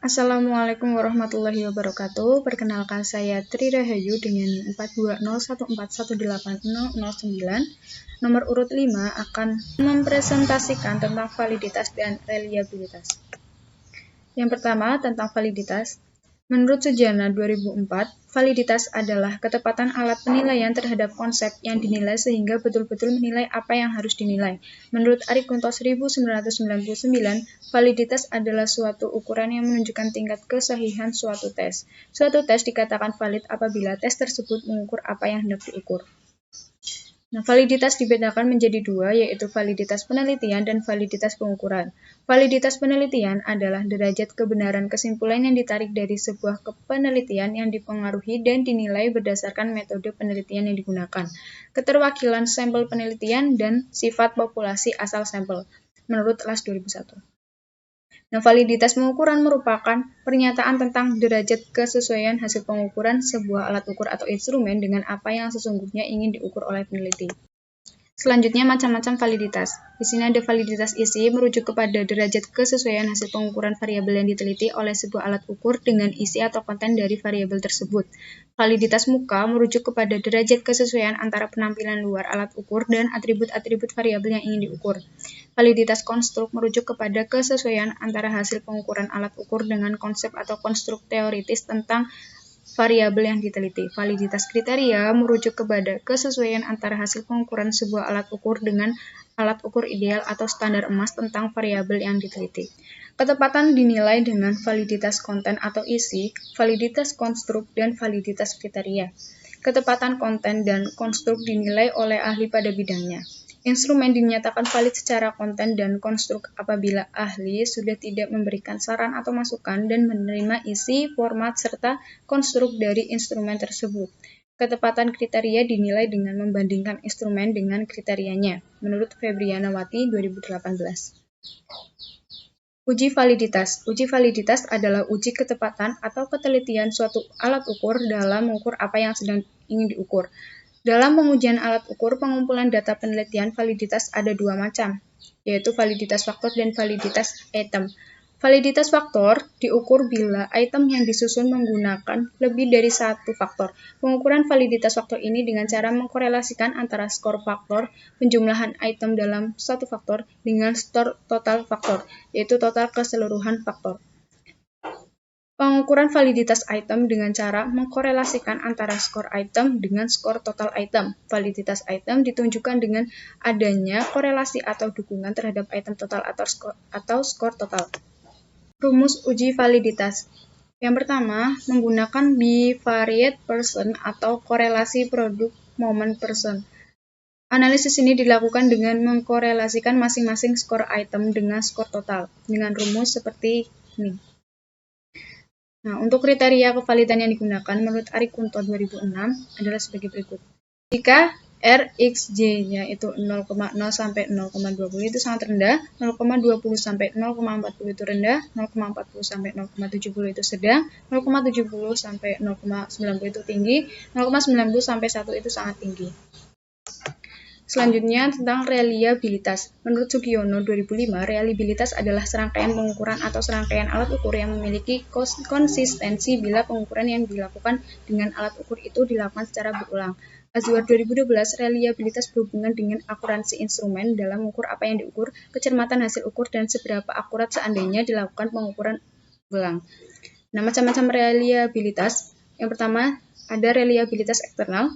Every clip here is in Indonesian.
Assalamualaikum warahmatullahi wabarakatuh. Perkenalkan saya Tri Rahayu dengan 42014180009. Nomor urut 5 akan mempresentasikan tentang validitas dan reliabilitas. Yang pertama tentang validitas. Menurut Sujana 2004, validitas adalah ketepatan alat penilaian terhadap konsep yang dinilai sehingga betul-betul menilai apa yang harus dinilai. Menurut Arikunto 1999, validitas adalah suatu ukuran yang menunjukkan tingkat kesahihan suatu tes. Suatu tes dikatakan valid apabila tes tersebut mengukur apa yang hendak diukur. Nah, validitas dibedakan menjadi dua, yaitu validitas penelitian dan validitas pengukuran. Validitas penelitian adalah derajat kebenaran kesimpulan yang ditarik dari sebuah penelitian yang dipengaruhi dan dinilai berdasarkan metode penelitian yang digunakan, keterwakilan sampel penelitian, dan sifat populasi asal sampel, menurut LAS 2001. Nah, validitas pengukuran merupakan pernyataan tentang derajat kesesuaian hasil pengukuran sebuah alat ukur atau instrumen dengan apa yang sesungguhnya ingin diukur oleh peneliti. Selanjutnya, macam-macam validitas. Di sini ada validitas isi, merujuk kepada derajat kesesuaian hasil pengukuran variabel yang diteliti oleh sebuah alat ukur dengan isi atau konten dari variabel tersebut. Validitas muka merujuk kepada derajat kesesuaian antara penampilan luar alat ukur dan atribut-atribut variabel yang ingin diukur. Validitas konstruk merujuk kepada kesesuaian antara hasil pengukuran alat ukur dengan konsep atau konstruk teoritis tentang variabel yang diteliti. Validitas kriteria merujuk kepada kesesuaian antara hasil pengukuran sebuah alat ukur dengan alat ukur ideal atau standar emas tentang variabel yang diteliti. Ketepatan dinilai dengan validitas konten atau isi, validitas konstruk, dan validitas kriteria. Ketepatan konten dan konstruk dinilai oleh ahli pada bidangnya. Instrumen dinyatakan valid secara konten dan konstruk apabila ahli sudah tidak memberikan saran atau masukan dan menerima isi, format, serta konstruk dari instrumen tersebut. Ketepatan kriteria dinilai dengan membandingkan instrumen dengan kriterianya, menurut Febrianawati 2018. Uji validitas. Uji validitas adalah uji ketepatan atau ketelitian suatu alat ukur dalam mengukur apa yang sedang ingin diukur. Dalam pengujian alat ukur, pengumpulan data penelitian validitas ada dua macam, yaitu validitas faktor dan validitas item. Validitas faktor diukur bila item yang disusun menggunakan lebih dari satu faktor. Pengukuran validitas faktor ini dengan cara mengkorelasikan antara skor faktor, penjumlahan item dalam satu faktor, dengan skor total faktor, yaitu total keseluruhan faktor. Pengukuran validitas item dengan cara mengkorelasikan antara skor item dengan skor total item. Validitas item ditunjukkan dengan adanya korelasi atau dukungan terhadap item total atau skor total. Rumus uji validitas. Yang pertama, menggunakan bivariate person atau korelasi produk moment person. Analisis ini dilakukan dengan mengkorelasikan masing-masing skor item dengan skor total, dengan rumus seperti ini. Nah, untuk kriteria kevalidan yang digunakan menurut Arikunto 2006 adalah sebagai berikut. Jika RxJ-nya itu 0,0 sampai 0,20 itu sangat rendah, 0,20 sampai 0,40 itu rendah, 0,40 sampai 0,70 itu sedang, 0,70 sampai 0,90 itu tinggi, 0,90 sampai 1 itu sangat tinggi. Selanjutnya tentang reliabilitas. Menurut Sugiono 2005, reliabilitas adalah serangkaian pengukuran atau serangkaian alat ukur yang memiliki konsistensi bila pengukuran yang dilakukan dengan alat ukur itu dilakukan secara berulang. Azwar 2012, reliabilitas berhubungan dengan akuransi instrumen dalam mengukur apa yang diukur, kecermatan hasil ukur, dan seberapa akurat seandainya dilakukan pengukuran ulang. Nah, macam-macam reliabilitas. Yang pertama, ada reliabilitas eksternal,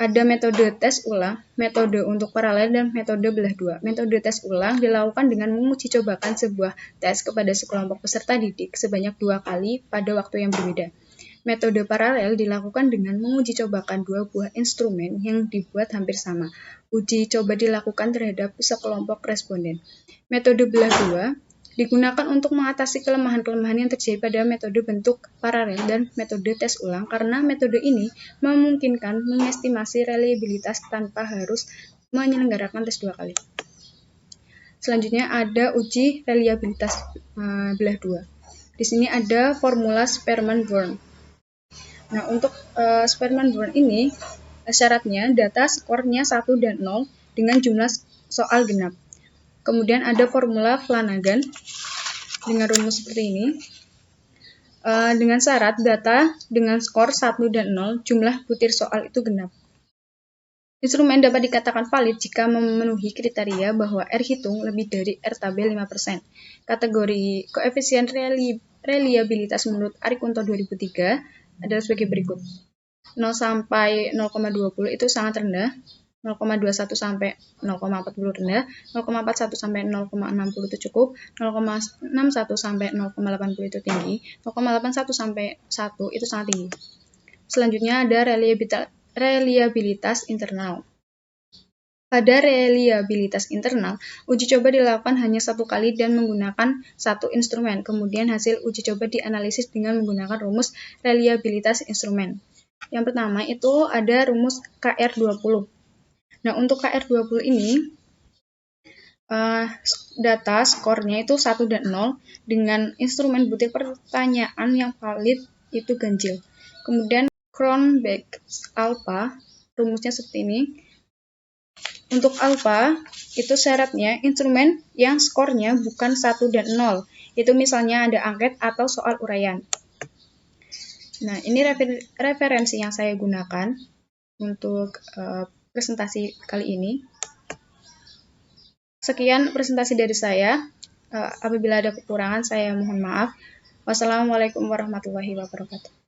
ada metode tes ulang, metode untuk paralel, dan metode belah dua. Metode tes ulang dilakukan dengan menguji cobakan sebuah tes kepada sekelompok peserta didik sebanyak 2 kali pada waktu yang berbeda. Metode paralel dilakukan dengan menguji cobakan 2 buah instrumen yang dibuat hampir sama. Uji coba dilakukan terhadap sekelompok responden. Metode belah dua digunakan untuk mengatasi kelemahan-kelemahan yang terjadi pada metode bentuk paralel dan metode tes ulang karena metode ini memungkinkan mengestimasi reliabilitas tanpa harus menyelenggarakan tes 2 kali. Selanjutnya ada uji reliabilitas belah dua. Di sini ada formula Sperman-Born. Nah, untuk Sperman-Born ini syaratnya data skornya 1 dan 0 dengan jumlah soal genap. Kemudian ada formula Flanagan. dengan rumus seperti ini. Dengan syarat data dengan skor 1 dan 0, jumlah butir soal itu genap. Instrumen dapat dikatakan valid jika memenuhi kriteria bahwa R hitung lebih dari R tabel 5%. Kategori koefisien reliabilitas menurut Arikunto 2003 adalah sebagai berikut. 0 sampai 0,20 itu sangat rendah, 0,21 sampai 0,40 rendah, 0,41 sampai 0,60 itu cukup, 0,61 sampai 0,80 itu tinggi, 0,81 sampai 1 itu sangat tinggi. Selanjutnya ada reliabilitas internal. Pada reliabilitas internal, uji coba dilakukan hanya satu kali dan menggunakan satu instrumen. Kemudian hasil uji coba dianalisis dengan menggunakan rumus reliabilitas instrumen. Yang pertama itu ada rumus KR20. Nah, untuk KR20 ini, data skornya itu 1 dan 0 dengan instrumen butir pertanyaan yang valid itu ganjil. Kemudian Cronbach alpha, rumusnya seperti ini. Untuk alpha, itu syaratnya instrumen yang skornya bukan 1 dan 0. Itu misalnya ada angket atau soal uraian. Nah, ini referensi yang saya gunakan untuk presentasi kali ini. Sekian presentasi dari saya. Apabila ada kekurangan, saya mohon maaf. Wassalamualaikum warahmatullahi wabarakatuh.